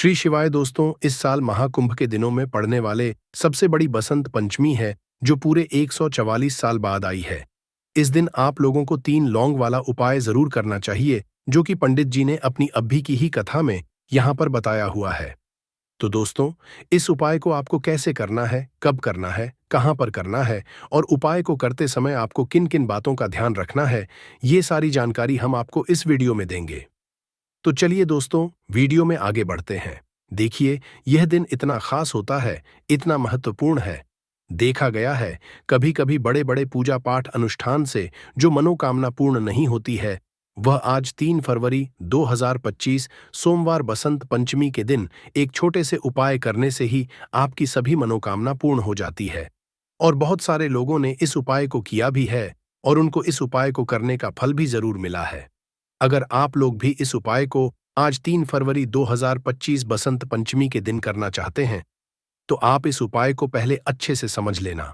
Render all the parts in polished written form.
श्री शिवाय दोस्तों, इस साल महाकुंभ के दिनों में पड़ने वाले सबसे बड़ी बसंत पंचमी है जो पूरे 144 साल बाद आई है। इस दिन आप लोगों को 3 लौंग वाला उपाय जरूर करना चाहिए जो कि पंडित जी ने अपनी अभी की ही कथा में यहाँ पर बताया हुआ है। तो दोस्तों, इस उपाय को आपको कैसे करना है, कब करना है, कहाँ पर करना है और उपाय को करते समय आपको किन किन बातों का ध्यान रखना है, ये सारी जानकारी हम आपको इस वीडियो में देंगे। तो चलिए दोस्तों, वीडियो में आगे बढ़ते हैं। देखिए, यह दिन इतना खास होता है, इतना महत्वपूर्ण है। देखा गया है, कभी कभी बड़े बड़े पूजा पाठ अनुष्ठान से जो मनोकामना पूर्ण नहीं होती है, वह आज 3 फरवरी 2025 सोमवार बसंत पंचमी के दिन एक छोटे से उपाय करने से ही आपकी सभी मनोकामना पूर्ण हो जाती है। और बहुत सारे लोगों ने इस उपाय को किया भी है और उनको इस उपाय को करने का फल भी जरूर मिला है। अगर आप लोग भी इस उपाय को आज 3 फरवरी 2025 बसंत पंचमी के दिन करना चाहते हैं, तो आप इस उपाय को पहले अच्छे से समझ लेना,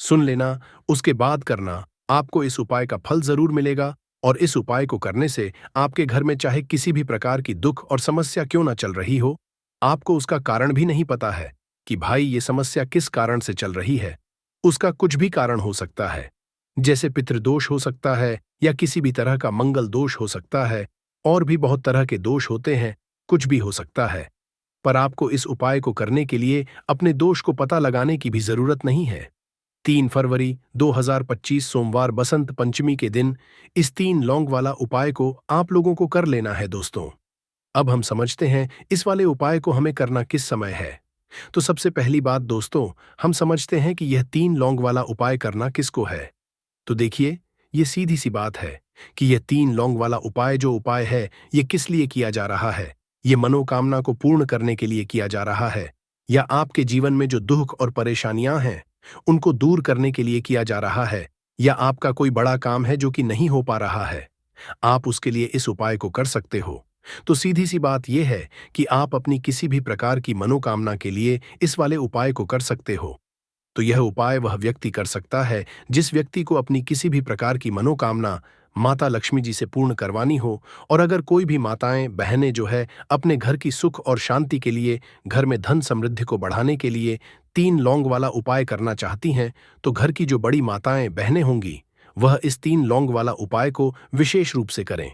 सुन लेना, उसके बाद करना। आपको इस उपाय का फल जरूर मिलेगा और इस उपाय को करने से आपके घर में चाहे किसी भी प्रकार की दुख और समस्या क्यों ना चल रही हो, आपको उसका कारण भी नहीं पता है कि भाई ये समस्या किस कारण से चल रही है। उसका कुछ भी कारण हो सकता है, जैसे पितृदोष हो सकता है या किसी भी तरह का मंगल दोष हो सकता है, और भी बहुत तरह के दोष होते हैं, कुछ भी हो सकता है। पर आपको इस उपाय को करने के लिए अपने दोष को पता लगाने की भी जरूरत नहीं है। 3 फरवरी 2025 सोमवार बसंत पंचमी के दिन इस 3 लौंग वाला उपाय को आप लोगों को कर लेना है दोस्तों। अब हम समझते हैं इस वाले उपाय को हमें करना किस समय है। तो सबसे पहली बात दोस्तों, हम समझते हैं कि यह 3 लौंग वाला उपाय करना किसको है। तो देखिए, ये सीधी सी बात है कि यह 3 लौंग वाला उपाय जो उपाय है, ये किस लिए किया जा रहा है। ये मनोकामना को पूर्ण करने के लिए किया जा रहा है, या आपके जीवन में जो दुख और परेशानियां हैं उनको दूर करने के लिए किया जा रहा है, या आपका कोई बड़ा काम है जो कि नहीं हो पा रहा है, आप उसके लिए इस उपाय को कर सकते हो। तो सीधी सी बात यह है कि आप अपनी किसी भी प्रकार की मनोकामना के लिए इस वाले उपाय को कर सकते हो। तो यह उपाय वह व्यक्ति कर सकता है जिस व्यक्ति को अपनी किसी भी प्रकार की मनोकामना माता लक्ष्मी जी से पूर्ण करवानी हो। और अगर कोई भी माताएं बहनें जो है अपने घर की सुख और शांति के लिए, घर में धन समृद्धि को बढ़ाने के लिए 3 लौंग वाला उपाय करना चाहती हैं, तो घर की जो बड़ी माताएं बहनें होंगी वह इस 3 लौंग वाला उपाय को विशेष रूप से करें,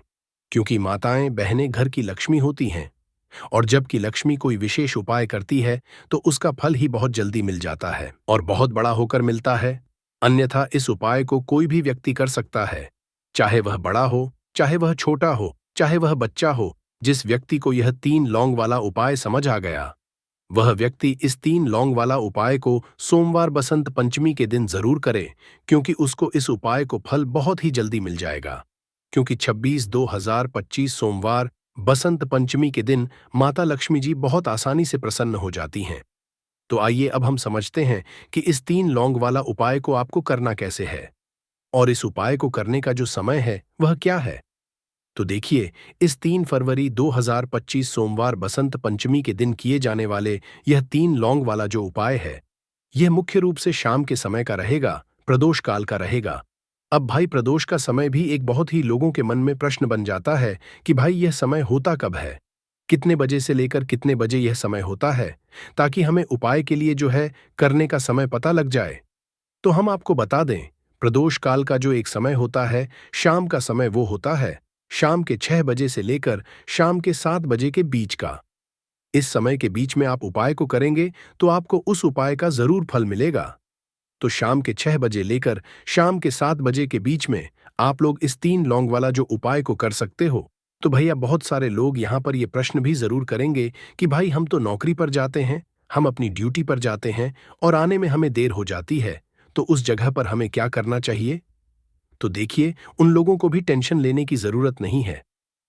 क्योंकि माताएं बहनें घर की लक्ष्मी होती हैं। और जबकि लक्ष्मी कोई विशेष उपाय करती है तो उसका फल ही बहुत जल्दी मिल जाता है और बहुत बड़ा होकर मिलता है। अन्यथा इस उपाय को कोई भी व्यक्ति कर सकता है, चाहे वह बड़ा हो, चाहे वह छोटा हो, चाहे वह बच्चा हो। जिस व्यक्ति को यह 3 लौंग वाला उपाय समझ आ गया, वह व्यक्ति इस 3 लौंग वाला उपाय को सोमवार बसंत पंचमी के दिन जरूर करे, क्योंकि उसको इस उपाय को फल बहुत ही जल्दी मिल जाएगा। क्योंकि 26/2/2025 सोमवार बसंत पंचमी के दिन माता लक्ष्मी जी बहुत आसानी से प्रसन्न हो जाती हैं। तो आइए अब हम समझते हैं कि इस 3 लौंग वाला उपाय को आपको करना कैसे है और इस उपाय को करने का जो समय है वह क्या है। तो देखिए, इस 3 फरवरी 2025 सोमवार बसंत पंचमी के दिन किए जाने वाले यह 3 लौंग वाला जो उपाय है, यह मुख्य रूप से शाम के समय का रहेगा, प्रदोष काल का रहेगा। अब भाई, प्रदोष का समय भी एक बहुत ही लोगों के मन में प्रश्न बन जाता है कि भाई यह समय होता कब है, कितने बजे से लेकर कितने बजे यह समय होता है, ताकि हमें उपाय के लिए जो है करने का समय पता लग जाए। तो हम आपको बता दें, प्रदोष काल का जो एक समय होता है, शाम का समय, वो होता है शाम के 6 बजे से लेकर शाम के 7 बजे के बीच का। इस समय के बीच में आप उपाय को करेंगे तो आपको उस उपाय का जरूर फल मिलेगा। तो शाम के 6 बजे लेकर शाम के 7 बजे के बीच में आप लोग इस 3 लौंग वाला जो उपाय को कर सकते हो। तो भैया, बहुत सारे लोग यहाँ पर ये प्रश्न भी जरूर करेंगे कि भाई हम तो नौकरी पर जाते हैं, हम अपनी ड्यूटी पर जाते हैं और आने में हमें देर हो जाती है, तो उस जगह पर हमें क्या करना चाहिए। तो देखिए, उन लोगों को भी टेंशन लेने की जरूरत नहीं है।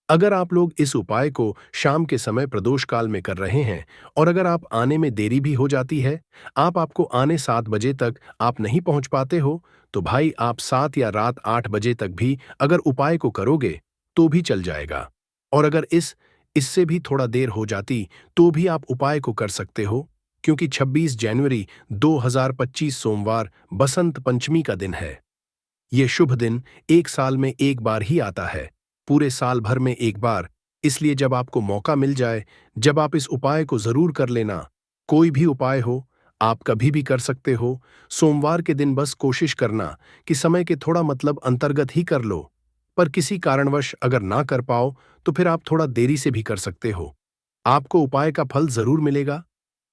अगर आप लोग इस उपाय को शाम के समय प्रदोष काल में कर रहे हैं और अगर आप आने में देरी भी हो जाती है, आपको आने 7 बजे तक आप नहीं पहुंच पाते हो, तो भाई आप 7 या रात 8 बजे तक भी अगर उपाय को करोगे तो भी चल जाएगा। और अगर इससे भी थोड़ा देर हो जाती तो भी आप उपाय को कर सकते हो, क्योंकि 26 जनवरी 2025 सोमवार बसंत पंचमी का दिन है। ये शुभ दिन एक साल में एक बार ही आता है, पूरे साल भर में एक बार इसलिए जब आपको मौका मिल जाए, जब आप इस उपाय को जरूर कर लेना। कोई भी उपाय हो, आप कभी भी कर सकते हो। सोमवार के दिन बस कोशिश करना कि समय के थोड़ा मतलब अंतर्गत ही कर लो। पर किसी कारणवश अगर ना कर पाओ तो फिर आप थोड़ा देरी से भी कर सकते हो। आपको उपाय का फल जरूर मिलेगा।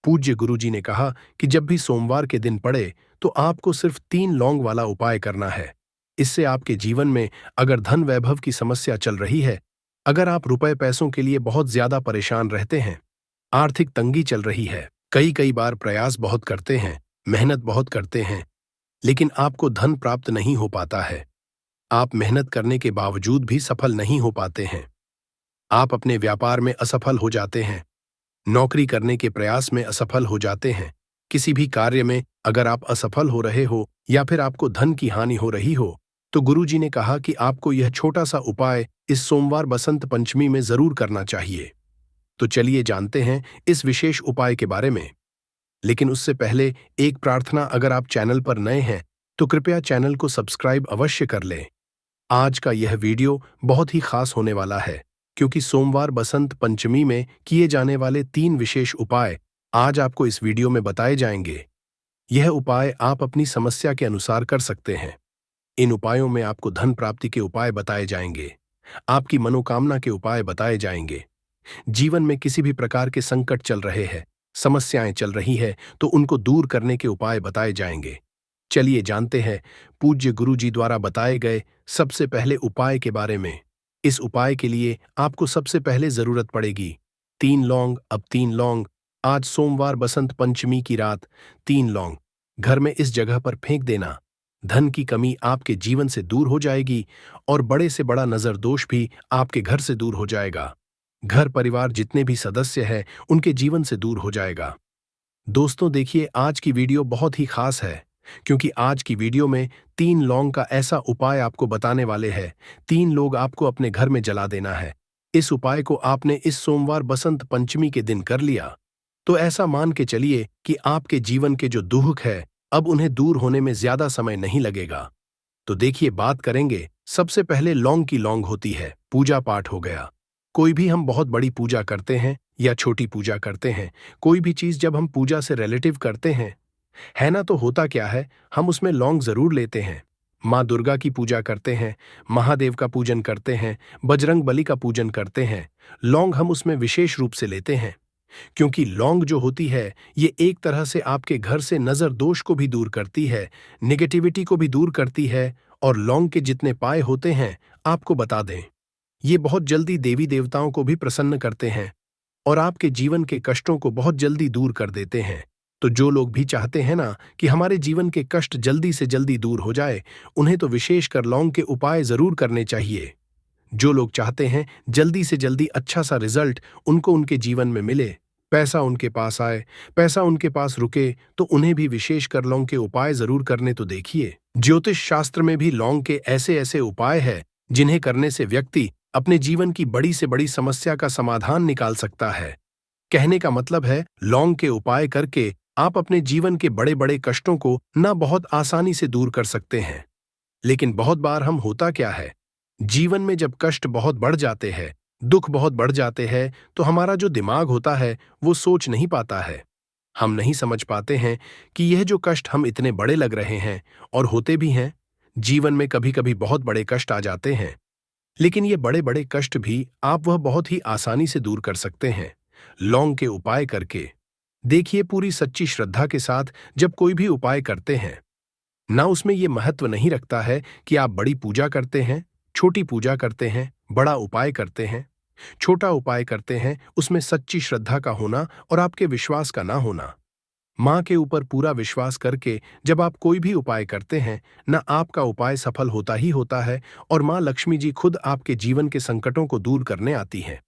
पूज्य गुरुजी ने कहा कि जब भी सोमवार के दिन पड़े तो आपको सिर्फ 3 लौंग वाला उपाय करना है। इससे आपके जीवन में अगर धन वैभव की समस्या चल रही है, अगर आप रुपए पैसों के लिए बहुत ज्यादा परेशान रहते हैं, आर्थिक तंगी चल रही है, कई कई बार प्रयास बहुत करते हैं, मेहनत बहुत करते हैं, लेकिन आपको धन प्राप्त नहीं हो पाता है। आप मेहनत करने के बावजूद भी सफल नहीं हो पाते हैं। आप अपने व्यापार में असफल हो जाते हैं, नौकरी करने के प्रयास में असफल हो जाते हैं। किसी भी कार्य में अगर आप असफल हो रहे हो या फिर आपको धन की हानि हो रही हो, तो गुरुजी ने कहा कि आपको यह छोटा सा उपाय इस सोमवार बसंत पंचमी में जरूर करना चाहिए। तो चलिए जानते हैं इस विशेष उपाय के बारे में। लेकिन उससे पहले एक प्रार्थना, अगर आप चैनल पर नए हैं तो कृपया चैनल को सब्सक्राइब अवश्य कर लें। आज का यह वीडियो बहुत ही खास होने वाला है, क्योंकि सोमवार बसंत पंचमी में किए जाने वाले 3 विशेष उपाय आज आपको इस वीडियो में बताए जाएंगे। यह उपाय आप अपनी समस्या के अनुसार कर सकते हैं। इन उपायों में आपको धन प्राप्ति के उपाय बताए जाएंगे, आपकी मनोकामना के उपाय बताए जाएंगे। जीवन में किसी भी प्रकार के संकट चल रहे हैं, समस्याएं चल रही है, तो उनको दूर करने के उपाय बताए जाएंगे। चलिए जानते हैं पूज्य गुरुजी द्वारा बताए गए सबसे पहले उपाय के बारे में। इस उपाय के लिए आपको सबसे पहले जरूरत पड़ेगी 3 लौंग। अब 3 लौंग, आज सोमवार बसंत पंचमी की रात 3 लौंग घर में इस जगह पर फेंक देना। धन की कमी आपके जीवन से दूर हो जाएगी और बड़े से बड़ा नजर दोष भी आपके घर से दूर हो जाएगा। घर परिवार जितने भी सदस्य हैं उनके जीवन से दूर हो जाएगा। दोस्तों देखिए, आज की वीडियो बहुत ही खास है, क्योंकि आज की वीडियो में 3 लौंग का ऐसा उपाय आपको बताने वाले हैं। 3 लोग आपको अपने घर में जला देना है। इस उपाय को आपने इस सोमवार बसंत पंचमी के दिन कर लिया तो ऐसा मान के चलिए कि आपके जीवन के जो दुख है अब उन्हें दूर होने में ज्यादा समय नहीं लगेगा। तो देखिए, बात करेंगे सबसे पहले लौंग की। लौंग होती है पूजा पाठ हो गया। कोई भी हम बहुत बड़ी पूजा करते हैं या छोटी पूजा करते हैं, कोई भी चीज जब हम पूजा से रिलेटिव करते हैं, है ना, तो होता क्या है, हम उसमें लौंग जरूर लेते हैं। माँ दुर्गा की पूजा करते हैं, महादेव का पूजन करते हैं, बजरंग बली का पूजन करते हैं, लौंग हम उसमें विशेष रूप से लेते हैं। क्योंकि लौंग जो होती है ये एक तरह से आपके घर से नजर दोष को भी दूर करती है, निगेटिविटी को भी दूर करती है। और लौंग के जितने पाए होते हैं आपको बता दें, ये बहुत जल्दी देवी देवताओं को भी प्रसन्न करते हैं और आपके जीवन के कष्टों को बहुत जल्दी दूर कर देते हैं। तो जो लोग भी चाहते हैं ना कि हमारे जीवन के कष्ट जल्दी से जल्दी दूर हो जाए, उन्हें तो विशेषकर लौंग के उपाय जरूर करने चाहिए। जो लोग चाहते हैं जल्दी से जल्दी अच्छा सा रिजल्ट उनको उनके जीवन में मिले, पैसा उनके पास आए, पैसा उनके पास रुके, तो उन्हें भी विशेषकर लौंग के उपाय जरूर करने तो देखिए। ज्योतिष शास्त्र में भी लौंग के ऐसे ऐसे उपाय हैं जिन्हें करने से व्यक्ति अपने जीवन की बड़ी से बड़ी समस्या का समाधान निकाल सकता है। कहने का मतलब है, लौंग के उपाय करके आप अपने जीवन के बड़े बड़े कष्टों को ना बहुत आसानी से दूर कर सकते हैं। लेकिन बहुत बार हम होता क्या है, जीवन में जब कष्ट बहुत बढ़ जाते हैं, दुख बहुत बढ़ जाते हैं, तो हमारा जो दिमाग होता है वो सोच नहीं पाता है। हम नहीं समझ पाते हैं कि यह जो कष्ट हम इतने बड़े लग रहे हैं, और होते भी हैं, जीवन में कभी कभी बहुत बड़े कष्ट आ जाते हैं, लेकिन ये बड़े बड़े कष्ट भी आप वह बहुत ही आसानी से दूर कर सकते हैं लौंग के उपाय करके। देखिए, पूरी सच्ची श्रद्धा के साथ जब कोई भी उपाय करते हैं ना, उसमें यह महत्व नहीं रखता है कि आप बड़ी पूजा करते हैं, छोटी पूजा करते हैं, बड़ा उपाय करते हैं, छोटा उपाय करते हैं, उसमें सच्ची श्रद्धा का होना और आपके विश्वास का ना होना। माँ के ऊपर पूरा विश्वास करके जब आप कोई भी उपाय करते हैं ना, आपका उपाय सफल होता ही होता है और माँ लक्ष्मी जी खुद आपके जीवन के संकटों को दूर करने आती हैं।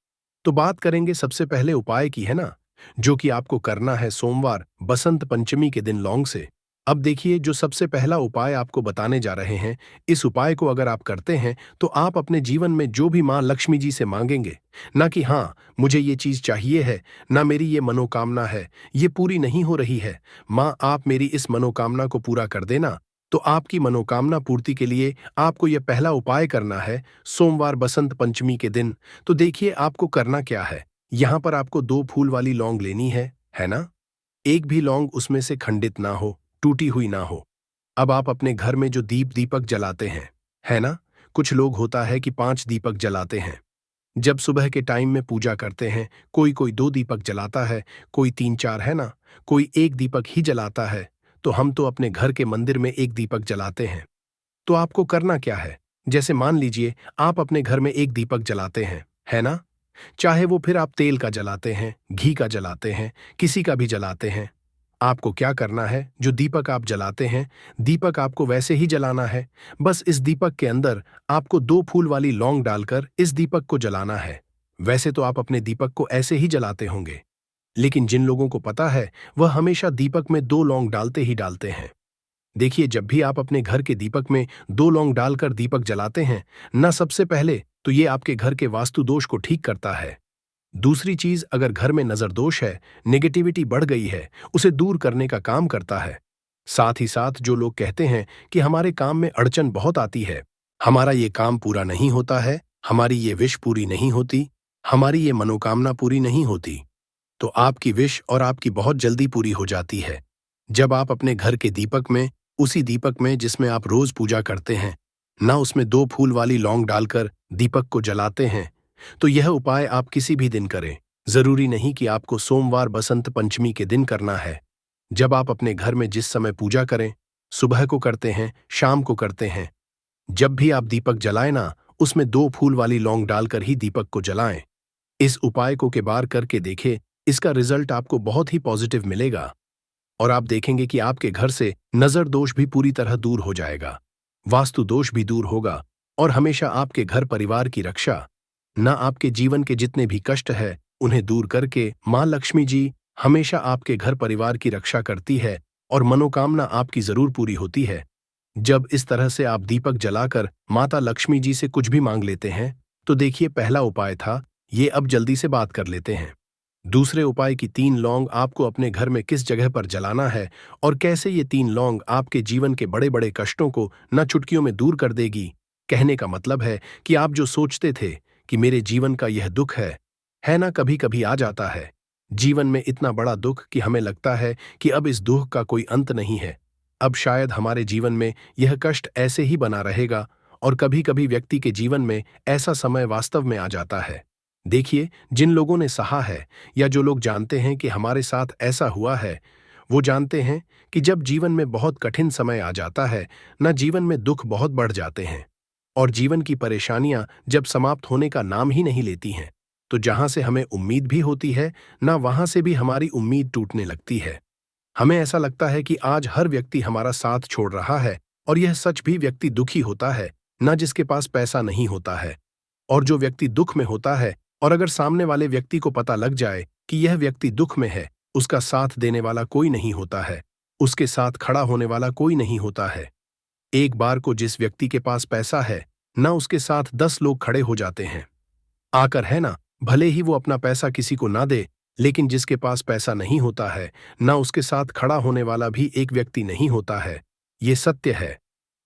तो बात करेंगे सबसे पहले उपाय की, है ना, जो कि आपको करना है सोमवार बसंत पंचमी के दिन लौंग से। अब देखिए, जो सबसे पहला उपाय आपको बताने जा रहे हैं, इस उपाय को अगर आप करते हैं तो आप अपने जीवन में जो भी माँ लक्ष्मी जी से मांगेंगे, ना कि हाँ मुझे ये चीज चाहिए है, ना मेरी ये मनोकामना है, ये पूरी नहीं हो रही है, माँ आप मेरी इस मनोकामना को पूरा कर देना, तो आपकी मनोकामना पूर्ति के लिए आपको यह पहला उपाय करना है सोमवार बसंत पंचमी के दिन। तो देखिए आपको करना क्या है। यहाँ पर आपको 2 फूल वाली लौंग लेनी है ना? एक भी लौंग उसमें से खंडित ना हो, टूटी हुई ना हो। अब आप अपने घर में जो दीपक जलाते हैं, है ना? कुछ लोग होता है कि 5 दीपक जलाते हैं। जब सुबह के टाइम में पूजा करते हैं, कोई 2 दीपक जलाता है, कोई 3-4, है ना? कोई 1 दीपक ही जलाता है। तो हम तो अपने घर के मंदिर में 1 दीपक जलाते हैं। तो आपको करना क्या है? जैसे मान लीजिए आप अपने घर में 1 दीपक जलाते हैं, है ना? चाहे वो फिर आप तेल का जलाते हैं, घी का जलाते हैं, किसी का भी जलाते हैं। आपको क्या करना है, जो दीपक आप जलाते हैं, दीपक आपको वैसे ही जलाना है। बस इस दीपक के अंदर आपको 2 फूल वाली लौंग डालकर इस दीपक को जलाना है। वैसे तो आप अपने दीपक को ऐसे ही जलाते होंगे, लेकिन जिन लोगों को पता है, वह हमेशा दीपक में 2 लौंग डालते ही डालते हैं। देखिए, जब भी आप अपने घर के दीपक में 2 लौंग डालकर दीपक जलाते हैं, ना सबसे पहले तो ये आपके घर के वास्तु दोष को ठीक करता है। दूसरी चीज, अगर घर में नजर दोष है, नेगेटिविटी बढ़ गई है, उसे दूर करने का काम करता है। साथ ही साथ जो लोग कहते हैं कि हमारे काम में अड़चन बहुत आती है, हमारा ये काम पूरा नहीं होता है, हमारी ये विश पूरी नहीं होती, हमारी ये मनोकामना पूरी नहीं होती, तो आपकी विश और आपकी बहुत जल्दी पूरी हो जाती है। जब आप अपने घर के दीपक में, उसी दीपक में जिसमें आप रोज पूजा करते हैं, ना उसमें 2 फूल वाली लौंग डालकर दीपक को जलाते हैं, तो यह उपाय आप किसी भी दिन करें। जरूरी नहीं कि आपको सोमवार बसंत पंचमी के दिन करना है। जब आप अपने घर में जिस समय पूजा करें, सुबह को करते हैं, शाम को करते हैं, जब भी आप दीपक जलाएं ना, उसमें 2 फूल वाली लौंग डालकर ही दीपक को जलाएं। इस उपाय को के बार करके देखें, इसका रिजल्ट आपको बहुत ही पॉजिटिव मिलेगा और आप देखेंगे कि आपके घर से नजर दोष भी पूरी तरह दूर हो जाएगा, वास्तु दोष भी दूर होगा और हमेशा आपके घर परिवार की रक्षा, ना आपके जीवन के जितने भी कष्ट है उन्हें दूर करके माँ लक्ष्मी जी हमेशा आपके घर परिवार की रक्षा करती है और मनोकामना आपकी जरूर पूरी होती है। जब इस तरह से आप दीपक जलाकर माता लक्ष्मी जी से कुछ भी मांग लेते हैं, तो देखिए पहला उपाय था ये, अब जल्दी से बात कर लेते हैं। दूसरे उपाय की 3 लौंग आपको अपने घर में किस जगह पर जलाना है और कैसे ये 3 लौंग आपके जीवन के बड़े बड़े कष्टों को न चुटकियों में दूर कर देगी। कहने का मतलब है कि आप जो सोचते थे कि मेरे जीवन का यह दुख है ना, कभी कभी आ जाता है जीवन में इतना बड़ा दुख कि हमें लगता है कि अब इस दुख का कोई अंत नहीं है, अब शायद हमारे जीवन में यह कष्ट ऐसे ही बना रहेगा। और कभी कभी व्यक्ति के जीवन में ऐसा समय वास्तव में आ जाता है। देखिए, जिन लोगों ने सहा है या जो लोग जानते हैं कि हमारे साथ ऐसा हुआ है, वो जानते हैं कि जब जीवन में बहुत कठिन समय आ जाता है ना, जीवन में दुख बहुत बढ़ जाते हैं और जीवन की परेशानियां जब समाप्त होने का नाम ही नहीं लेती हैं, तो जहां से हमें उम्मीद भी होती है ना, वहां से भी हमारी उम्मीद टूटने लगती है। हमें ऐसा लगता है कि आज हर व्यक्ति हमारा साथ छोड़ रहा है और यह सच भी, व्यक्ति दुखी होता है ना जिसके पास पैसा नहीं होता है। और जो व्यक्ति दुख में होता है और अगर सामने वाले व्यक्ति को पता लग जाए कि यह व्यक्ति दुख में है, उसका साथ देने वाला कोई नहीं होता है, उसके साथ खड़ा होने वाला कोई नहीं होता है। एक बार को जिस व्यक्ति के पास पैसा है ना, उसके साथ 10 लोग खड़े हो जाते हैं आकर, है ना, भले ही वो अपना पैसा किसी को ना दे, लेकिन जिसके पास पैसा नहीं होता है ना, उसके साथ खड़ा होने वाला भी एक व्यक्ति नहीं होता है। ये सत्य है।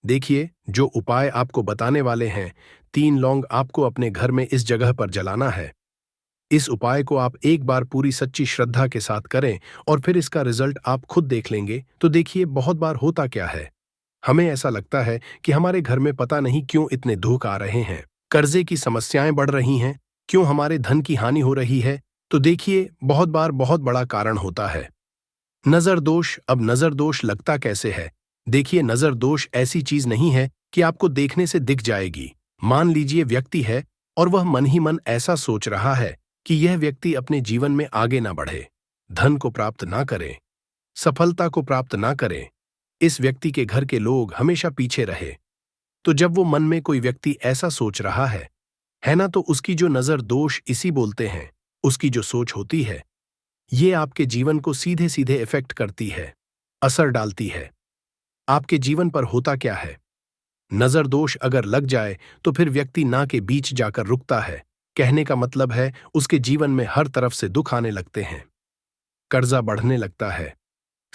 देखिए, जो उपाय आपको बताने वाले हैं, 3 लौंग आपको अपने घर में इस जगह पर जलाना है। इस उपाय को आप एक बार पूरी सच्ची श्रद्धा के साथ करें और फिर इसका रिजल्ट आप खुद देख लेंगे। तो देखिए, बहुत बार होता क्या है, हमें ऐसा लगता है कि हमारे घर में पता नहीं क्यों इतने दुख आ रहे हैं, कर्जे की समस्याएं बढ़ रही हैं, क्यों हमारे धन की हानि हो रही है। तो देखिए, बहुत बार बहुत बड़ा कारण होता है नजर दोष। अब नजर दोष लगता कैसे है? देखिए, नजर दोष ऐसी चीज नहीं है कि आपको देखने से दिख जाएगी। मान लीजिए व्यक्ति है और वह मन ही मन ऐसा सोच रहा है कि यह व्यक्ति अपने जीवन में आगे ना बढ़े, धन को प्राप्त ना करे, सफलता को प्राप्त ना करे, इस व्यक्ति के घर के लोग हमेशा पीछे रहे। तो जब वो मन में कोई व्यक्ति ऐसा सोच रहा है ना, तो उसकी जो नजर दोष इसी बोलते हैं, उसकी जो सोच होती है, ये आपके जीवन को सीधे सीधे इफेक्ट करती है, असर डालती है। आपके जीवन पर होता क्या है, नजर दोष अगर लग जाए तो फिर व्यक्ति ना के बीच जाकर रुकता है। कहने का मतलब है उसके जीवन में हर तरफ से दुख आने लगते हैं, कर्जा बढ़ने लगता है,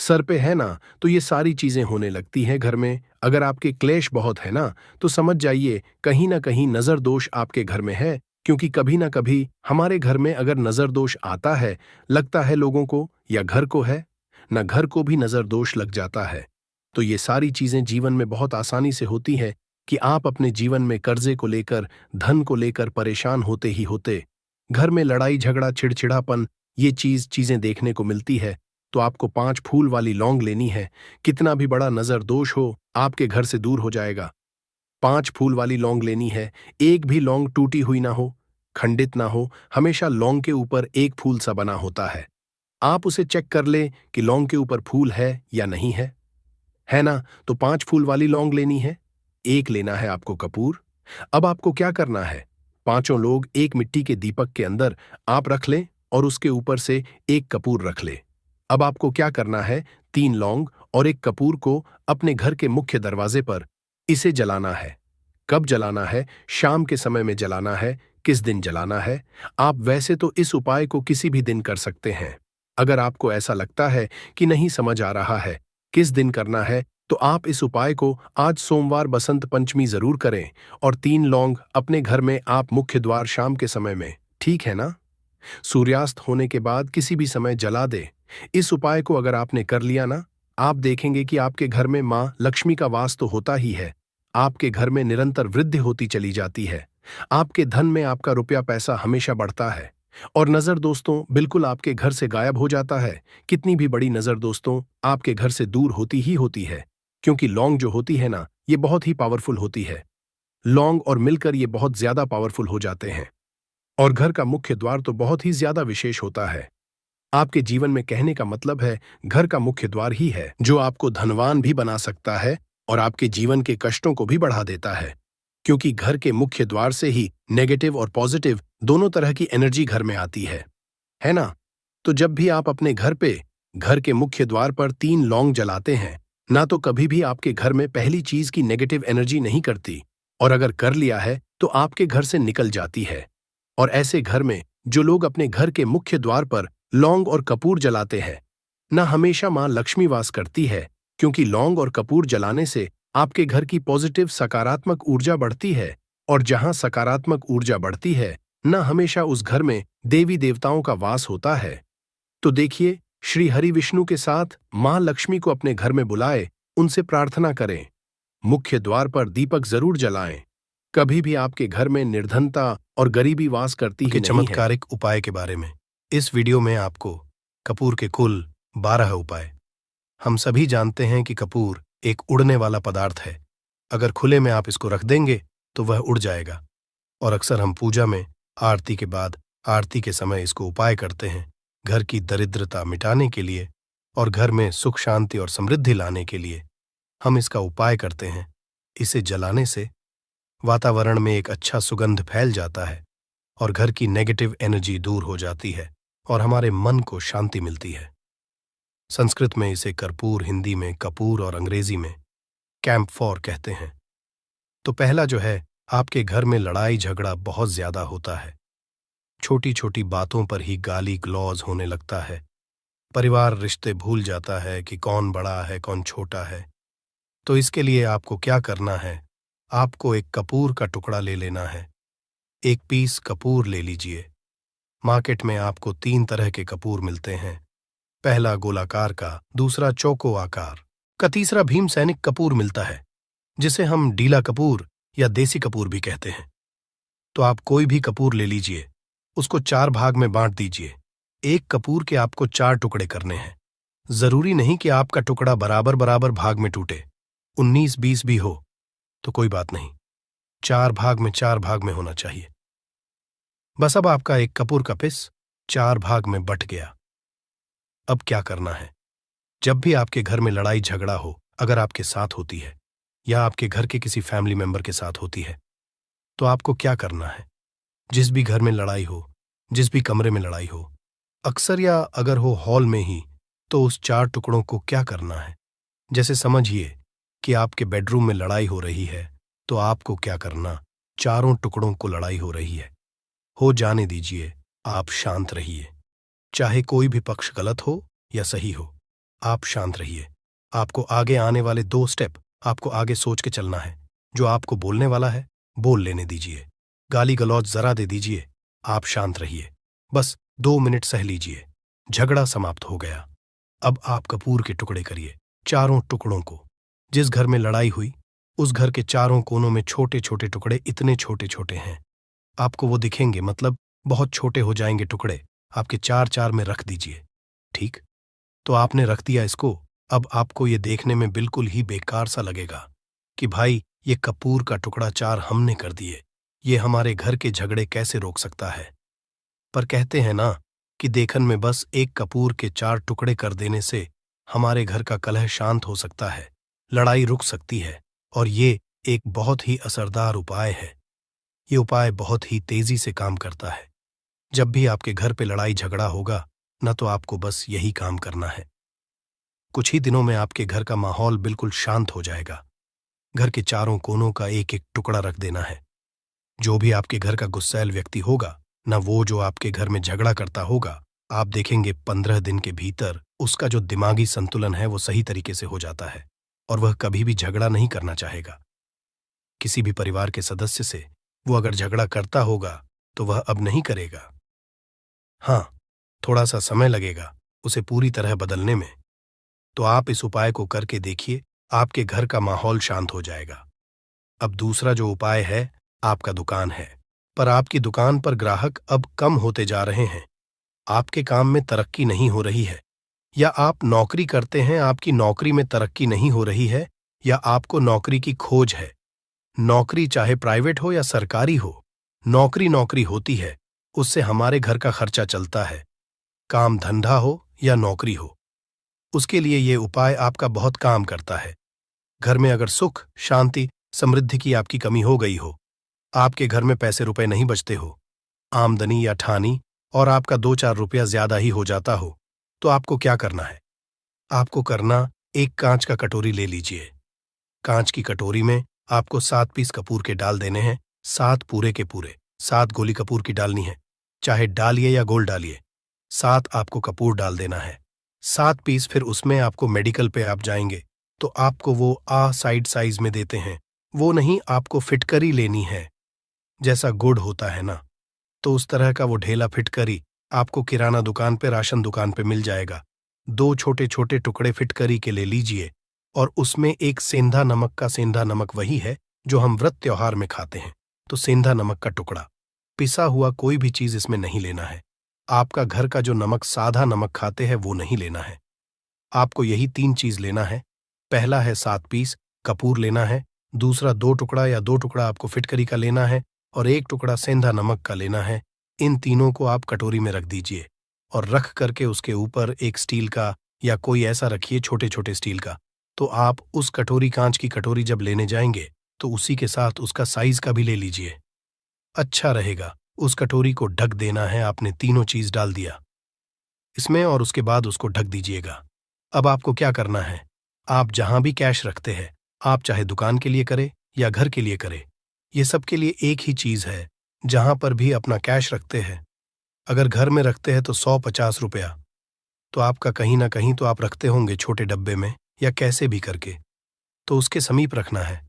सर पे है ना, तो ये सारी चीजें होने लगती हैं घर में। अगर आपके क्लेश बहुत है ना, तो समझ जाइए कहीं ना कहीं नजर दोष आपके घर में है। क्योंकि कभी ना कभी हमारे घर में अगर नजर दोष आता है, लगता है लोगों को या घर को है, ना घर को भी नजर दोष लग जाता है। तो ये सारी चीजें जीवन में बहुत आसानी से होती है कि आप अपने जीवन में कर्जे को लेकर, धन को लेकर परेशान होते ही होते, घर में लड़ाई झगड़ा चिड़चिड़ापन, ये चीजें देखने को मिलती है। तो आपको 5 फूल वाली लौंग लेनी है। कितना भी बड़ा नजर दोष हो, आपके घर से दूर हो जाएगा। 5 फूल वाली लौंग लेनी है। एक भी लौंग टूटी हुई ना हो, खंडित ना हो, हमेशा लौंग के ऊपर एक फूल सा बना होता है। आप उसे चेक कर ले कि लौंग के ऊपर फूल है या नहीं है। है ना? तो 5 फूल वाली लौंग लेनी है। एक लेना है आपको कपूर। अब आपको क्या करना है? पांचों लोग एक मिट्टी के दीपक के अंदर आप रख लें और उसके ऊपर से एक कपूर रख ले। अब आपको क्या करना है? 3 लौंग और एक कपूर को अपने घर के मुख्य दरवाजे पर इसे जलाना है। कब जलाना है? शाम के समय में जलाना है। किस दिन जलाना है? आप वैसे तो इस उपाय को किसी भी दिन कर सकते हैं। अगर आपको ऐसा लगता है कि नहीं समझ आ रहा है किस दिन करना है, तो आप इस उपाय को आज सोमवार बसंत पंचमी जरूर करें और 3 लौंग अपने घर में आप मुख्य द्वार शाम के समय में, ठीक है ना? सूर्यास्त होने के बाद किसी भी समय जला दे। इस उपाय को अगर आपने कर लिया ना, आप देखेंगे कि आपके घर में मां लक्ष्मी का वास तो होता ही है। आपके घर में निरंतर वृद्धि होती चली जाती है। आपके धन में आपका रुपया पैसा हमेशा बढ़ता है। और नजर दोस्तों बिल्कुल आपके घर से गायब हो जाता है। कितनी भी बड़ी नजर दोस्तों आपके घर से दूर होती ही होती है। क्योंकि लौंग जो होती है ना, ये बहुत ही पावरफुल होती है। लौंग और मिलकर ये बहुत ज्यादा पावरफुल हो जाते हैं। और घर का मुख्य द्वार तो बहुत ही ज्यादा विशेष होता है। आपके जीवन में कहने का मतलब है घर का मुख्य द्वार ही है जो आपको धनवान भी बना सकता है और आपके जीवन के कष्टों को भी बढ़ा देता है। क्योंकि घर के मुख्य द्वार से ही नेगेटिव और पॉजिटिव दोनों तरह की एनर्जी घर में आती है ना? तो जब भी आप अपने घर पे घर के मुख्य द्वार पर 3 लौंग जलाते हैं ना, तो कभी भी आपके घर में पहली चीज की नेगेटिव एनर्जी नहीं करती, और अगर कर लिया है तो आपके घर से निकल जाती है। और ऐसे घर में जो लोग अपने घर के मुख्य द्वार पर लौंग और कपूर जलाते हैं ना, हमेशा मां लक्ष्मी वास करती है। क्योंकि लौंग और कपूर जलाने से आपके घर की पॉजिटिव सकारात्मक ऊर्जा बढ़ती है, और जहां सकारात्मक ऊर्जा बढ़ती है ना, हमेशा उस घर में देवी देवताओं का वास होता है। तो देखिए, श्री हरि विष्णु के साथ मां लक्ष्मी को अपने घर में बुलाए, उनसे प्रार्थना करें। मुख्य द्वार पर दीपक जरूर जलाएं। कभी भी आपके घर में निर्धनता और गरीबी वास करती ही नहीं है। चमत्कारिक उपाय के बारे में इस वीडियो में आपको कपूर के कुल 12 उपाय। हम सभी जानते हैं कि कपूर एक उड़ने वाला पदार्थ है। अगर खुले में आप इसको रख देंगे तो वह उड़ जाएगा। और अक्सर हम पूजा में आरती के बाद, आरती के समय इसको उपाय करते हैं, घर की दरिद्रता मिटाने के लिए और घर में सुख शांति और समृद्धि लाने के लिए हम इसका उपाय करते हैं। इसे जलाने से वातावरण में एक अच्छा सुगंध फैल जाता है और घर की नेगेटिव एनर्जी दूर हो जाती है और हमारे मन को शांति मिलती है। संस्कृत में इसे कर्पूर, हिंदी में कपूर और अंग्रेजी में कैम्फोर कहते हैं। तो पहला जो है, आपके घर में लड़ाई झगड़ा बहुत ज्यादा होता है। छोटी छोटी बातों पर ही गाली गलौज होने लगता है। परिवार रिश्ते भूल जाता है कि कौन बड़ा है कौन छोटा है। तो इसके लिए आपको क्या करना है? आपको एक कपूर का टुकड़ा ले लेना है। 1 पीस कपूर ले लीजिए। मार्केट में आपको 3 तरह के कपूर मिलते हैं। पहला गोलाकार का, दूसरा चौको आकार का, तीसरा भीम सैनिक कपूर मिलता है, जिसे हम डीला कपूर या देसी कपूर भी कहते हैं। तो आप कोई भी कपूर ले लीजिए, उसको 4 भाग में बांट दीजिए। एक कपूर के आपको 4 टुकड़े करने हैं। जरूरी नहीं कि आपका टुकड़ा बराबर बराबर भाग में टूटे, 19-20 भी हो तो कोई बात नहीं, 4 भाग में होना चाहिए। बस अब आपका एक कपूर का पिस 4 भाग में बट गया। अब क्या करना है? जब भी आपके घर में लड़ाई झगड़ा हो, अगर आपके साथ होती है या आपके घर के किसी फैमिली मेंबर के साथ होती है, तो आपको क्या करना है? जिस भी घर में लड़ाई हो, जिस भी कमरे में लड़ाई हो, अक्सर या अगर हो हॉल में ही, तो उस 4 टुकड़ों को क्या करना है? जैसे समझिए कि आपके बेडरूम में लड़ाई हो रही है, तो आपको क्या करना? चारों टुकड़ों को लड़ाई हो रही है, हो जाने दीजिए, आप शांत रहिए। चाहे कोई भी पक्ष गलत हो या सही हो, आप शांत रहिए। आपको आगे आने वाले 2 स्टेप आपको आगे सोच के चलना है। जो आपको बोलने वाला है, बोल लेने दीजिए। गाली गलौज जरा दे दीजिए। आप शांत रहिए। बस 2 मिनट सह लीजिए। झगड़ा समाप्त हो गया। अब आप कपूर के टुकड़े करिए, चारों टुकड़ों को। जिस घर में लड़ाई हुई, उस घर के चारों कोनों में छोटे छोटे टुकड़े इतने छोटे छोटे हैं, आपको वो दिखेंगे, मतलब बहुत छोटे हो जाएंगे टुकड़े। आपके 4-4 में रख दीजिए। ठीक, तो आपने रख दिया इसको। अब आपको ये देखने में बिल्कुल ही बेकार सा लगेगा कि भाई ये कपूर का टुकड़ा 4 हमने कर दिए, ये हमारे घर के झगड़े कैसे रोक सकता है। पर कहते हैं ना कि देखन में बस एक कपूर के 4 टुकड़े कर देने से हमारे घर का कलह शांत हो सकता है, लड़ाई रुक सकती है। और ये एक बहुत ही असरदार उपाय है। ये उपाय बहुत ही तेजी से काम करता है। जब भी आपके घर पे लड़ाई झगड़ा होगा न, तो आपको बस यही काम करना है। कुछ ही दिनों में आपके घर का माहौल बिल्कुल शांत हो जाएगा। घर के चारों कोनों का एक एक टुकड़ा रख देना है। जो भी आपके घर का गुस्सैल व्यक्ति होगा, न वो जो आपके घर में झगड़ा करता होगा, आप देखेंगे 15 दिन के भीतर उसका जो दिमागी संतुलन है वो सही तरीके से हो जाता है और वह कभी भी झगड़ा नहीं करना चाहेगा। किसी भी परिवार के सदस्य से वो अगर झगड़ा करता होगा तो वह अब नहीं करेगा। हाँ, थोड़ा सा समय लगेगा उसे पूरी तरह बदलने में। तो आप इस उपाय को करके देखिए, आपके घर का माहौल शांत हो जाएगा। अब दूसरा जो उपाय है, आपका दुकान है, पर आपकी दुकान पर ग्राहक अब कम होते जा रहे हैं। आपके काम में तरक्की नहीं हो रही है, या आप नौकरी करते हैं, आपकी नौकरी में तरक्की नहीं हो रही है, या आपको नौकरी की खोज है। नौकरी चाहे प्राइवेट हो या सरकारी हो, नौकरी नौकरी होती है, उससे हमारे घर का खर्चा चलता है। काम धंधा हो या नौकरी हो, उसके लिए ये उपाय आपका बहुत काम करता है। घर में अगर सुख, शांति, समृद्धि की आपकी कमी हो गई हो, आपके घर में पैसे रुपए नहीं बचते हो, आमदनी या ठानी और आपका 2-4 रुपया ज्यादा ही हो जाता हो, तो आपको क्या करना है? आपको करना, एक कांच का कटोरी ले लीजिए। कांच की कटोरी में आपको 7 पीस कपूर के डाल देने हैं, 7 पूरे के पूरे। 7 गोली कपूर की डालनी है, चाहे डालिए या गोल डालिए। 7 आपको कपूर डाल देना है, 7 पीस। फिर उसमें आपको मेडिकल पे आप जाएंगे तो आपको वो साइड साइज में देते हैं, वो नहीं, आपको फिटकरी लेनी है। जैसा गुड़ होता है ना, तो उस तरह का वो ढेला फिटकरी आपको किराना दुकान पे, राशन दुकान पे मिल जाएगा। 2 छोटे छोटे टुकड़े फिटकरी के ले लीजिए और उसमें एक सेंधा नमक का, सेंधा नमक वही है जो हम व्रत त्योहार में खाते हैं, तो सेंधा नमक का टुकड़ा। पिसा हुआ कोई भी चीज इसमें नहीं लेना है। आपका घर का जो नमक, साधा नमक खाते हैं, वो नहीं लेना है। आपको यही 3 चीज लेना है। पहला है 7 पीस कपूर लेना है, दूसरा 2 टुकड़ा या 2 टुकड़ा आपको फिटकरी का लेना है, और 1 टुकड़ा सेंधा नमक का लेना है। इन तीनों को आप कटोरी में रख दीजिए और रख करके उसके ऊपर एक स्टील का या कोई ऐसा रखिए, छोटे छोटे स्टील का। तो आप उस कटोरी, कांच की कटोरी जब लेने जाएंगे तो उसी के साथ उसका साइज का भी ले लीजिए, अच्छा रहेगा। उस कटोरी को ढक देना है। आपने तीनों चीज डाल दिया इसमें और उसके बाद उसको ढक दीजिएगा। अब आपको क्या करना है, आप जहां भी कैश रखते हैं, आप चाहे दुकान के लिए करें या घर के लिए करें, ये सब के लिए एक ही चीज है। जहां पर भी अपना कैश रखते हैं, अगर घर में रखते हैं तो 100-50 रुपया, तो आपका कहीं ना कहीं तो आप रखते होंगे छोटे डब्बे में या कैसे भी करके, तो उसके समीप रखना है।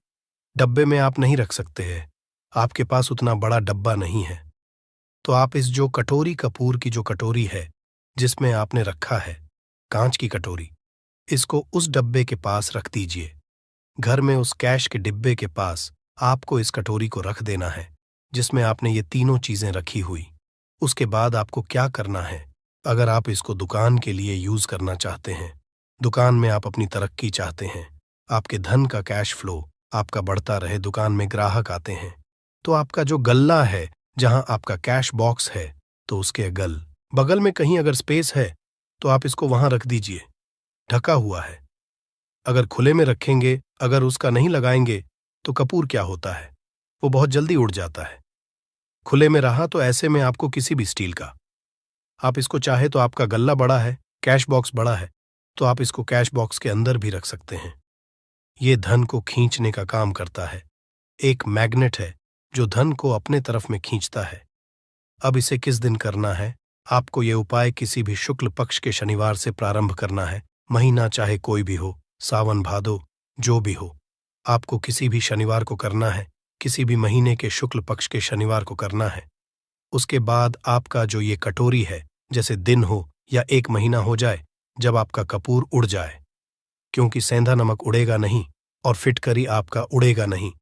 डब्बे में आप नहीं रख सकते हैं, आपके पास उतना बड़ा डब्बा नहीं है, तो आप इस जो कटोरी, कपूर की जो कटोरी है जिसमें आपने रखा है, कांच की कटोरी, इसको उस डब्बे के पास रख दीजिए। घर में उस कैश के डिब्बे के पास आपको इस कटोरी को रख देना है जिसमें आपने ये तीनों चीजें रखी हुई। उसके बाद आपको क्या करना है, अगर आप इसको दुकान के लिए यूज करना चाहते हैं, दुकान में आप अपनी तरक्की चाहते हैं, आपके धन का कैश फ्लो आपका बढ़ता रहे, दुकान में ग्राहक आते हैं, तो आपका जो गल्ला है, जहां आपका कैश बॉक्स है, तो उसके बगल में कहीं अगर स्पेस है तो आप इसको वहां रख दीजिए, ढका हुआ है। अगर खुले में रखेंगे, अगर उसका नहीं लगाएंगे, तो कपूर क्या होता है, वो बहुत जल्दी उड़ जाता है। खुले में रहा तो ऐसे में आपको किसी भी स्टील का, आप इसको चाहे तो, आपका गल्ला बड़ा है, कैश बॉक्स बड़ा है, तो आप इसको कैश बॉक्स के अंदर भी रख सकते हैं। ये धन को खींचने का काम करता है, एक मैग्नेट है जो धन को अपने तरफ में खींचता है। अब इसे किस दिन करना है, आपको ये उपाय किसी भी शुक्ल पक्ष के शनिवार से प्रारंभ करना है। महीना चाहे कोई भी हो, सावन भादो जो भी हो, आपको किसी भी शनिवार को करना है, किसी भी महीने के शुक्ल पक्ष के शनिवार को करना है। उसके बाद आपका जो ये कटोरी है, जैसे दिन हो या एक महीना हो जाए, जब आपका कपूर उड़ जाए, क्योंकि सेंधा नमक उड़ेगा नहीं और फिटकरी आपका उड़ेगा नहीं।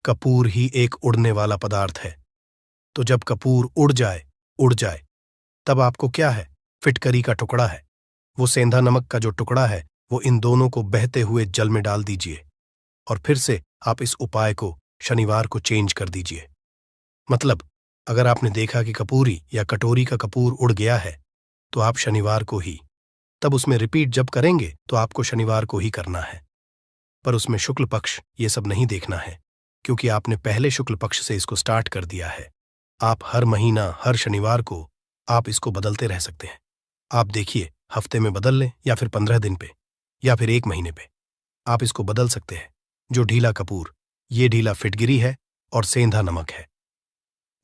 कपूर ही एक उड़ने वाला पदार्थ है। तो जब कपूर उड़ जाए, तब आपको क्या है? फिटकरी का टुकड़ा है। वो सेंधा नमक का जो टुकड़ा है, वो इन दोनों को बहते हुए जल में डाल दीजिए और फिर से आप इस उपाय को शनिवार को चेंज कर दीजिए। मतलब अगर आपने देखा कि कपूरी या कटोरी का कपूर उड़ गया है, तो आप शनिवार को ही, तब उसमें रिपीट जब करेंगे तो आपको शनिवार को ही करना है। पर उसमें शुक्ल पक्ष ये सब नहीं देखना है, क्योंकि आपने पहले शुक्ल पक्ष से इसको स्टार्ट कर दिया है। आप हर महीना हर शनिवार को आप इसको बदलते रह सकते हैं। आप देखिए, हफ्ते में बदल लें या फिर 15 दिन पे या फिर एक महीने पे आप इसको बदल सकते हैं। जो ढीला कपूर, ये ढीला फिटगिरी है और सेंधा नमक है।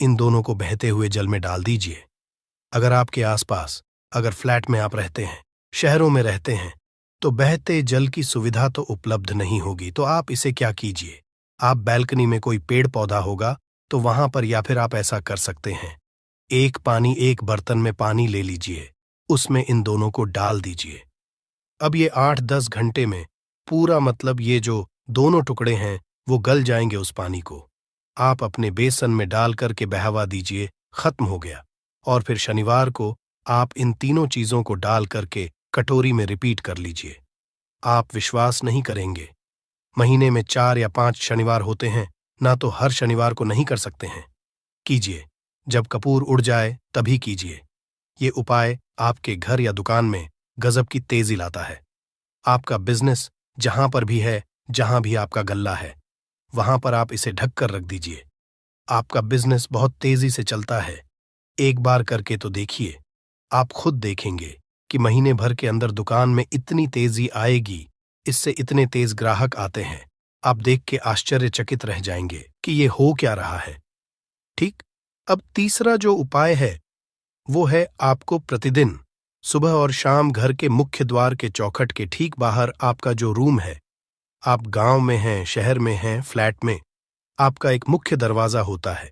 इन दोनों को बहते हुए जल में डाल दीजिए। अगर आपके आसपास, अगर फ्लैट में आप रहते हैं, शहरों में रहते हैं, तो बहते जल की सुविधा तो उपलब्ध नहीं होगी। तो आप इसे क्या कीजिए, आप बैल्कनी में कोई पेड़ पौधा होगा तो वहां पर, या फिर आप ऐसा कर सकते हैं, एक बर्तन में पानी ले लीजिए, उसमें इन दोनों को डाल दीजिए। अब ये 8-10 घंटे में पूरा, मतलब ये जो दोनों टुकड़े हैं वो गल जाएंगे उस पानी को। आप अपने बेसन में डाल करके बहावा दीजिए, खत्म हो गया। और फिर शनिवार को आप इन तीनों चीजों को डाल करके कटोरी में रिपीट कर लीजिए। आप विश्वास नहीं करेंगे, महीने में 4 या 5 शनिवार होते हैं ना, तो हर शनिवार को नहीं कर सकते हैं। कीजिए, जब कपूर उड़ जाए तभी कीजिए। ये उपाय आपके घर या दुकान में गजब की तेजी लाता है। आपका बिजनेस जहां पर भी है, जहां भी आपका गल्ला है, वहां पर आप इसे ढक कर रख दीजिए। आपका बिजनेस बहुत तेजी से चलता है। एक बार करके तो देखिए, आप खुद देखेंगे कि महीने भर के अंदर दुकान में इतनी तेजी आएगी, इससे इतने तेज ग्राहक आते हैं, आप देख के आश्चर्यचकित रह जाएंगे कि ये हो क्या रहा है। ठीक। अब तीसरा जो उपाय है वो है, आपको प्रतिदिन सुबह और शाम घर के मुख्य द्वार के चौखट के ठीक बाहर आपका जो रूम है, आप गांव में हैं, शहर में हैं, फ्लैट में, आपका एक मुख्य दरवाजा होता है।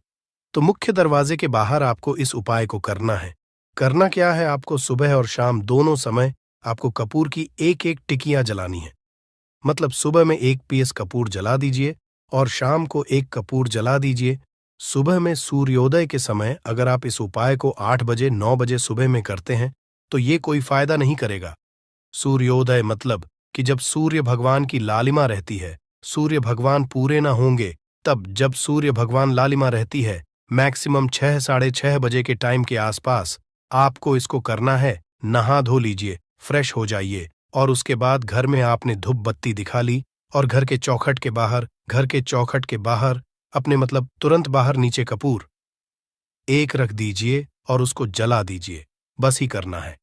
तो मुख्य दरवाजे के बाहर आपको इस उपाय को करना है। करना क्या है, आपको सुबह और शाम दोनों समय आपको कपूर की एक एक टिकियां जलानी है। मतलब सुबह में 1 पीस कपूर जला दीजिए और शाम को 1 कपूर जला दीजिए। सुबह में सूर्योदय के समय अगर आप इस उपाय को 8 बजे 9 बजे सुबह में करते हैं तो ये कोई फायदा नहीं करेगा। सूर्योदय मतलब कि जब सूर्य भगवान की लालिमा रहती है, सूर्य भगवान पूरे ना होंगे, तब जब सूर्य भगवान लालिमा रहती है, मैक्सिमम 6 साढ़े 6 बजे के टाइम के आसपास आपको इसको करना है। नहा धो लीजिए, फ्रेश हो जाइए और उसके बाद घर में आपने धूप बत्ती दिखा ली और घर के चौखट के बाहर अपने, मतलब तुरंत बाहर, नीचे कपूर एक रख दीजिए और उसको जला दीजिए। बस ही करना है।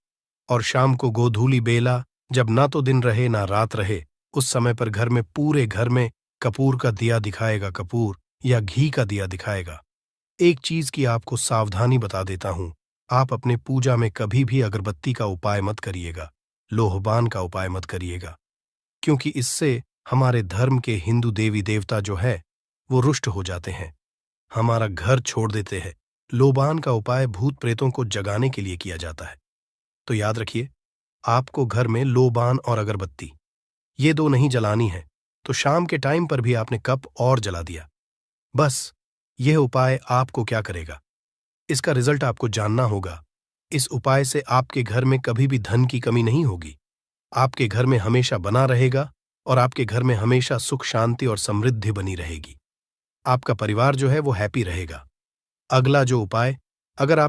और शाम को गोधूली बेला, जब ना तो दिन रहे ना रात रहे, उस समय पर घर में, पूरे घर में कपूर का दिया दिखाएगा, कपूर या घी का दिया दिखाएगा। एक चीज की आपको सावधानी बता देता हूं, आप अपने पूजा में कभी भी अगरबत्ती का उपाय मत करिएगा, लोहबान का उपाय मत करिएगा, क्योंकि इससे हमारे धर्म के हिंदू देवी देवता जो है वो रुष्ट हो जाते हैं, हमारा घर छोड़ देते हैं। लोबान का उपाय भूत प्रेतों को जगाने के लिए किया जाता है। तो याद रखिए, आपको घर में लोबान और अगरबत्ती ये 2 नहीं जलानी है। तो शाम के टाइम पर भी आपने कप और जला दिया। बस यह उपाय आपको क्या करेगा, इसका रिजल्ट आपको जानना होगा। इस उपाय से आपके घर में कभी भी धन की कमी नहीं होगी, आपके घर में हमेशा बना रहेगा और आपके घर में हमेशा सुख शांति और समृद्धि बनी रहेगी। आपका परिवार जो है वो हैप्पी रहेगा। अगला जो उपाय, अगर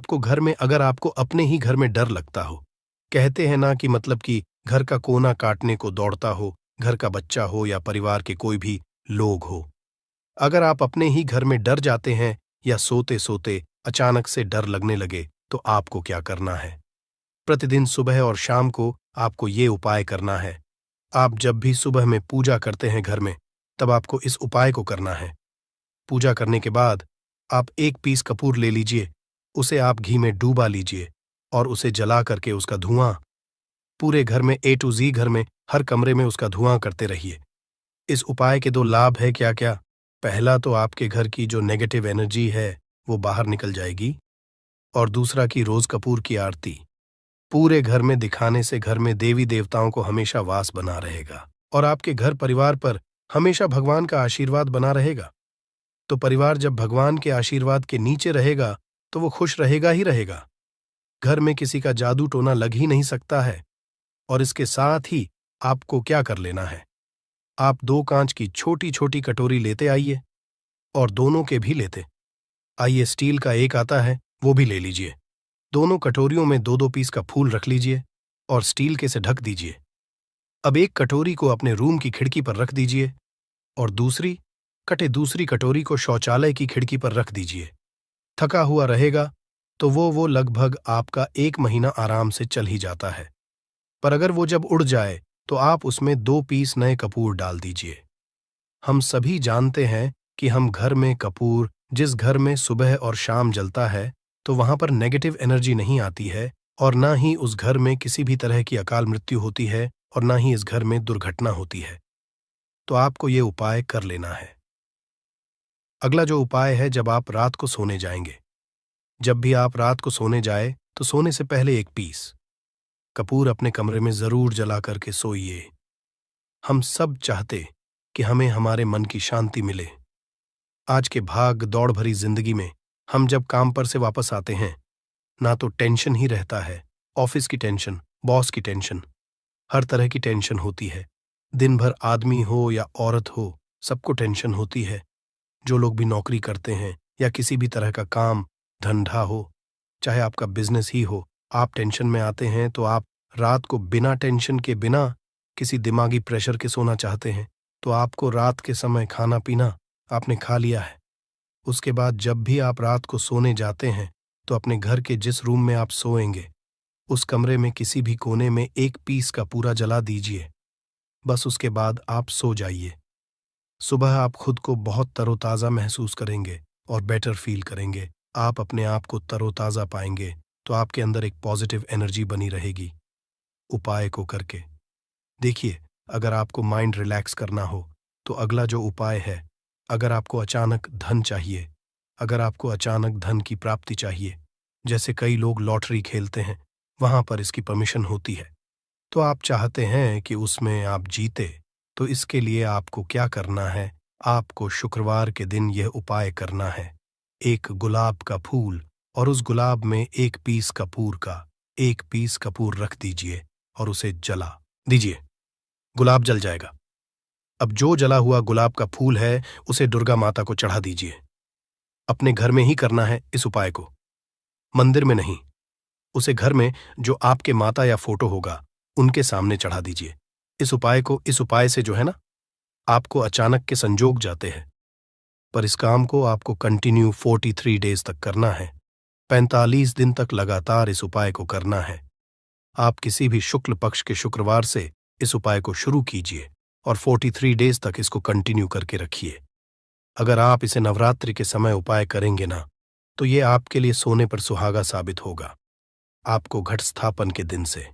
आपको अपने ही घर में डर लगता हो, कहते हैं ना कि मतलब कि घर का कोना काटने को दौड़ता हो, घर का बच्चा हो या परिवार के कोई भी लोग हो, अगर आप अपने ही घर में डर जाते हैं या सोते सोते अचानक से डर लगने लगे, तो आपको क्या करना है, प्रतिदिन सुबह और शाम को आपको ये उपाय करना है। आप जब भी सुबह में पूजा करते हैं घर में, तब आपको इस उपाय को करना है। पूजा करने के बाद आप 1 पीस कपूर ले लीजिए, उसे आप घी में डूबा लीजिए और उसे जला करके उसका धुआं पूरे घर में A to Z घर में हर कमरे में उसका धुआं करते रहिए। इस उपाय के 2 लाभ है क्या क्या? पहला तो आपके घर की जो नेगेटिव एनर्जी है वो बाहर निकल जाएगी, और दूसरा कि रोज कपूर की आरती पूरे घर में दिखाने से घर में देवी देवताओं को हमेशा वास बना रहेगा और आपके घर परिवार पर हमेशा भगवान का आशीर्वाद बना रहेगा। तो परिवार जब भगवान के आशीर्वाद के नीचे रहेगा तो वो खुश रहेगा ही रहेगा। घर में किसी का जादू टोना लग ही नहीं सकता है। और इसके साथ ही आपको क्या कर लेना है, आप 2 कांच की छोटी छोटी कटोरी लेते आइए, और दोनों के भी लेते आइए। स्टील का एक आता है, वो भी ले लीजिए। दोनों कटोरियों में 2-2 पीस का फूल रख लीजिए और स्टील के से ढक दीजिए। अब एक कटोरी को अपने रूम की खिड़की पर रख दीजिए और दूसरी कटोरी को शौचालय की खिड़की पर रख दीजिए। थका हुआ रहेगा तो वो लगभग आपका 1 महीना आराम से चल ही जाता है। पर अगर वो जब उड़ जाए तो आप उसमें 2 पीस नए कपूर डाल दीजिए। हम सभी जानते हैं कि हम घर में कपूर, जिस घर में सुबह और शाम जलता है तो वहां पर नेगेटिव एनर्जी नहीं आती है, और ना ही उस घर में किसी भी तरह की अकाल मृत्यु होती है, और ना ही इस घर में दुर्घटना होती है। तो आपको ये उपाय कर लेना है। अगला जो उपाय है, जब आप रात को सोने जाएंगे, जब भी आप रात को सोने जाए तो सोने से पहले 1 पीस कपूर अपने कमरे में जरूर जला करके सोइए। हम सब चाहते कि हमें हमारे मन की शांति मिले। आज के भाग दौड़ भरी जिंदगी में हम जब काम पर से वापस आते हैं, ना तो टेंशन ही रहता है, ऑफिस की टेंशन, बॉस की टेंशन, हर तरह की टेंशन होती है। दिन भर आदमी हो या औरत हो, सबको टेंशन होती है। जो लोग भी नौकरी करते हैं या किसी भी तरह का काम धंधा हो, चाहे आपका बिजनेस ही हो, आप टेंशन में आते हैं तो आप रात को बिना टेंशन के, बिना किसी दिमागी प्रेशर के सोना चाहते हैं। तो आपको रात के समय खाना पीना आपने खा लिया है। उसके बाद जब भी आप रात को सोने जाते हैं तो अपने घर के जिस रूम में आप सोएंगे उस कमरे में किसी भी कोने में 1 पीस का पूरा जला दीजिए। बस उसके बाद आप सो जाइए। सुबह आप खुद को बहुत तरोताज़ा महसूस करेंगे और बेटर फील करेंगे। आप अपने आप को तरोताज़ा पाएंगे तो आपके अंदर एक पॉजिटिव एनर्जी बनी रहेगी। उपाय को करके देखिए। अगर आपको माइंड रिलैक्स करना हो तो अगला जो उपाय है, अगर आपको अचानक धन चाहिए, अगर आपको अचानक धन की प्राप्ति चाहिए, जैसे कई लोग लॉटरी खेलते हैं, वहां पर इसकी परमिशन होती है, तो आप चाहते हैं कि उसमें आप जीते, तो इसके लिए आपको क्या करना है, आपको शुक्रवार के दिन यह उपाय करना है। 1 गुलाब का फूल और उस गुलाब में 1 पीस कपूर का 1 पीस कपूर रख दीजिए और उसे जला दीजिए। गुलाब जल जाएगा। अब जो जला हुआ गुलाब का फूल है उसे दुर्गा माता को चढ़ा दीजिए। अपने घर में ही करना है इस उपाय को, मंदिर में नहीं। उसे घर में जो आपके माता या फोटो होगा उनके सामने चढ़ा दीजिए। इस उपाय से जो है ना, आपको अचानक के संजोग जाते हैं। पर इस काम को आपको कंटिन्यू 43 डेज तक करना है। 45 दिन तक लगातार इस उपाय को करना है। आप किसी भी शुक्ल पक्ष के शुक्रवार से इस उपाय को शुरू कीजिए और 43 डेज तक इसको कंटिन्यू करके रखिए। अगर आप इसे नवरात्रि के समय उपाय करेंगे ना, तो ये आपके लिए सोने पर सुहागा साबित होगा। आपको घट स्थापन के दिन से,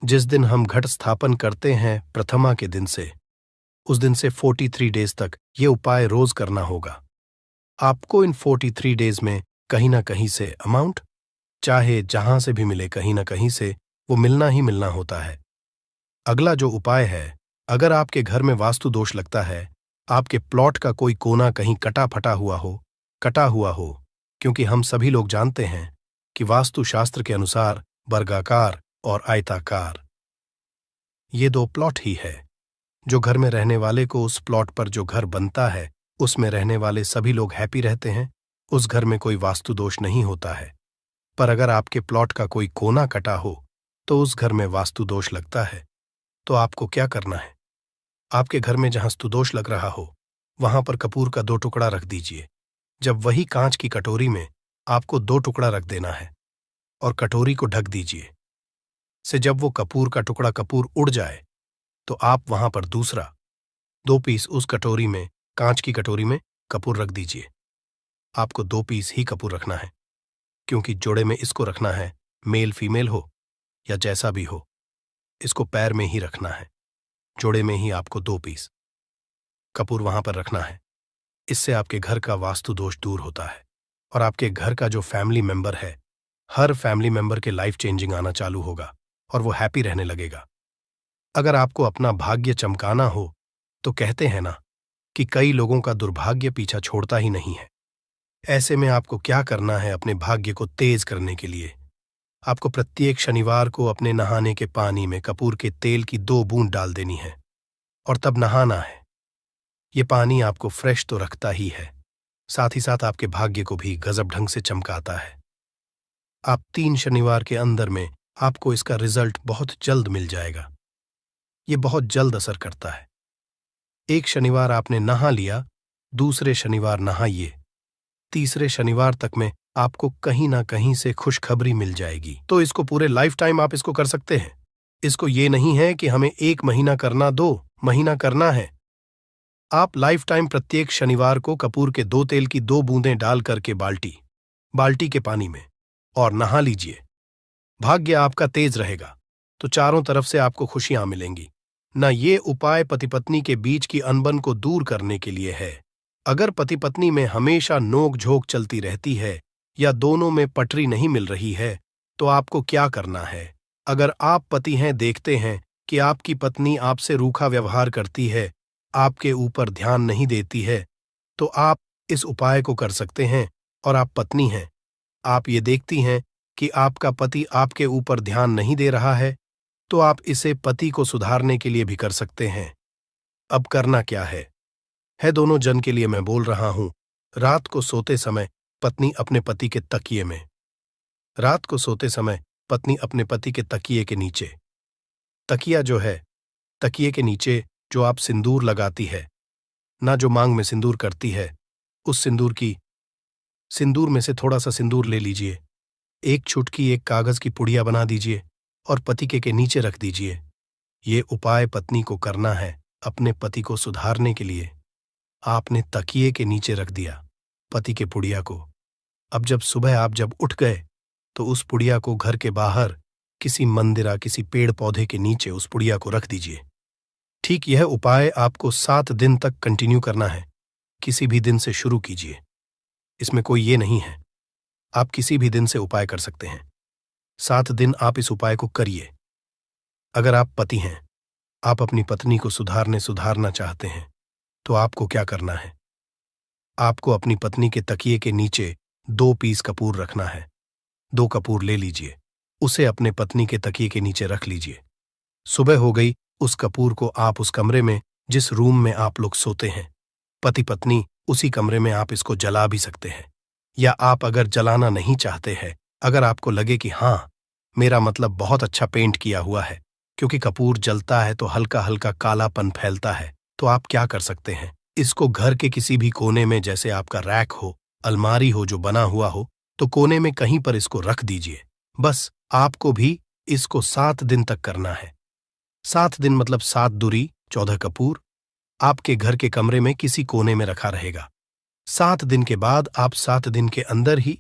जिस दिन हम घट स्थापन करते हैं प्रथमा के दिन से, उस दिन से 43 डेज तक ये उपाय रोज करना होगा। आपको इन 43 डेज में कहीं ना कहीं से अमाउंट, चाहे जहां से भी मिले, कहीं ना कहीं से वो मिलना ही मिलना होता है। अगला जो उपाय है, अगर आपके घर में वास्तु दोष लगता है, आपके प्लॉट का कोई कोना कहीं कटा हुआ हो, क्योंकि हम सभी लोग जानते हैं कि वास्तु शास्त्र के अनुसार वर्गाकार और आयताकार ये 2 प्लॉट ही है। जो घर में रहने वाले को, उस प्लॉट पर जो घर बनता है उसमें रहने वाले सभी लोग हैप्पी रहते हैं, उस घर में कोई वास्तु दोष नहीं होता है। पर अगर आपके प्लॉट का कोई कोना कटा हो तो उस घर में वास्तु दोष लगता है। तो आपको क्या करना है, आपके घर में जहां वास्तुदोष लग रहा हो वहां पर कपूर का 2 टुकड़ा रख दीजिए। जब वही कांच की कटोरी में आपको 2 टुकड़ा रख देना है और कटोरी को ढक दीजिए। से जब वो कपूर का टुकड़ा कपूर उड़ जाए तो आप वहां पर दूसरा 2 पीस उस कटोरी में, कांच की कटोरी में कपूर रख दीजिए। आपको 2 पीस ही कपूर रखना है, क्योंकि जोड़े में इसको रखना है, मेल फीमेल हो या जैसा भी हो, इसको पैर में ही रखना है, जोड़े में ही आपको 2 पीस कपूर वहां पर रखना है। इससे आपके घर का वास्तु दोष दूर होता है और आपके घर का जो फैमिली मेंबर है, हर फैमिली मेंबर के लाइफ चेंजिंग आना चालू होगा और वो हैप्पी रहने लगेगा। अगर आपको अपना भाग्य चमकाना हो तो कहते हैं ना कि कई लोगों का दुर्भाग्य पीछा छोड़ता ही नहीं है। ऐसे में आपको क्या करना है अपने भाग्य को तेज करने के लिए? आपको प्रत्येक शनिवार को अपने नहाने के पानी में कपूर के तेल की 2 बूंद डाल देनी है और तब नहाना है। ये पानी आपको फ्रेश तो रखता ही है, साथ ही साथ आपके भाग्य को भी गजब ढंग से चमकाता है। आप 3 शनिवार के अंदर में आपको इसका रिजल्ट बहुत जल्द मिल जाएगा। ये बहुत जल्द असर करता है। एक शनिवार आपने नहा लिया, दूसरे शनिवार नहाइए, तीसरे शनिवार तक में आपको कहीं ना कहीं से खुशखबरी मिल जाएगी। तो इसको पूरे लाइफ टाइम आप इसको कर सकते हैं। इसको ये नहीं है कि हमें 1 महीना करना, 2 महीना करना है। आप लाइफ टाइम प्रत्येक शनिवार को कपूर के 2 तेल की 2 बूंदें डाल करके बाल्टी के पानी में और नहा लीजिए। भाग्य आपका तेज रहेगा तो चारों तरफ से आपको खुशियां मिलेंगी। न ये उपाय पति पत्नी के बीच की अनबन को दूर करने के लिए है। अगर पति पत्नी में हमेशा नोक झोंक चलती रहती है या दोनों में पटरी नहीं मिल रही है तो आपको क्या करना है? अगर आप पति हैं, देखते हैं कि आपकी पत्नी आपसे रूखा व्यवहार करती है, आपके ऊपर ध्यान नहीं देती है, तो आप इस उपाय को कर सकते हैं। और आप पत्नी हैं, आप ये देखती हैं कि आपका पति आपके ऊपर ध्यान नहीं दे रहा है, तो आप इसे पति को सुधारने के लिए भी कर सकते हैं। अब करना क्या है दोनों जन के लिए मैं बोल रहा हूं। रात को सोते समय पत्नी अपने पति के तकिए में, रात को सोते समय पत्नी अपने पति के तकिए के नीचे, तकिया जो है, तकिए के नीचे जो आप सिंदूर लगाती है ना, जो मांग में सिंदूर करती है, उस सिंदूर में से थोड़ा सा सिंदूर ले लीजिए, एक चुटकी एक कागज की पुड़िया बना दीजिए और पति के नीचे रख दीजिए। ये उपाय पत्नी को करना है अपने पति को सुधारने के लिए। आपने तकिए के नीचे रख दिया पति के पुड़िया को। अब जब सुबह आप जब उठ गए तो उस पुड़िया को घर के बाहर किसी मंदिरा, किसी पेड़ पौधे के नीचे उस पुड़िया को रख दीजिए। ठीक यह उपाय आपको 7 दिन तक कंटिन्यू करना है। किसी भी दिन से शुरू कीजिए, इसमें कोई ये नहीं है, आप किसी भी दिन से उपाय कर सकते हैं। 7 दिन आप इस उपाय को करिए। अगर आप पति हैं, आप अपनी पत्नी को सुधारना चाहते हैं, तो आपको क्या करना है? आपको अपनी पत्नी के तकिए के नीचे 2 पीस कपूर रखना है। 2 कपूर ले लीजिए, उसे अपने पत्नी के तकिए के नीचे रख लीजिए। सुबह हो गई, उस कपूर को आप उस कमरे में, जिस रूम में आप लोग सोते हैं, पति पत्नी, उसी कमरे में आप इसको जला भी सकते हैं। या आप अगर जलाना नहीं चाहते हैं, अगर आपको लगे कि हाँ, मेरा मतलब बहुत अच्छा पेंट किया हुआ है, क्योंकि कपूर जलता है तो हल्का हल्का कालापन फैलता है, तो आप क्या कर सकते हैं? इसको घर के किसी भी कोने में, जैसे आपका रैक हो, अलमारी हो जो बना हुआ हो, तो कोने में कहीं पर इसको रख दीजिए। बस आपको भी इसको 7 दिन तक करना है। 7 दिन मतलब 7 दूरी 14 कपूर आपके घर के कमरे में किसी कोने में रखा रहेगा। 7 दिन के बाद आप 7 दिन के अंदर ही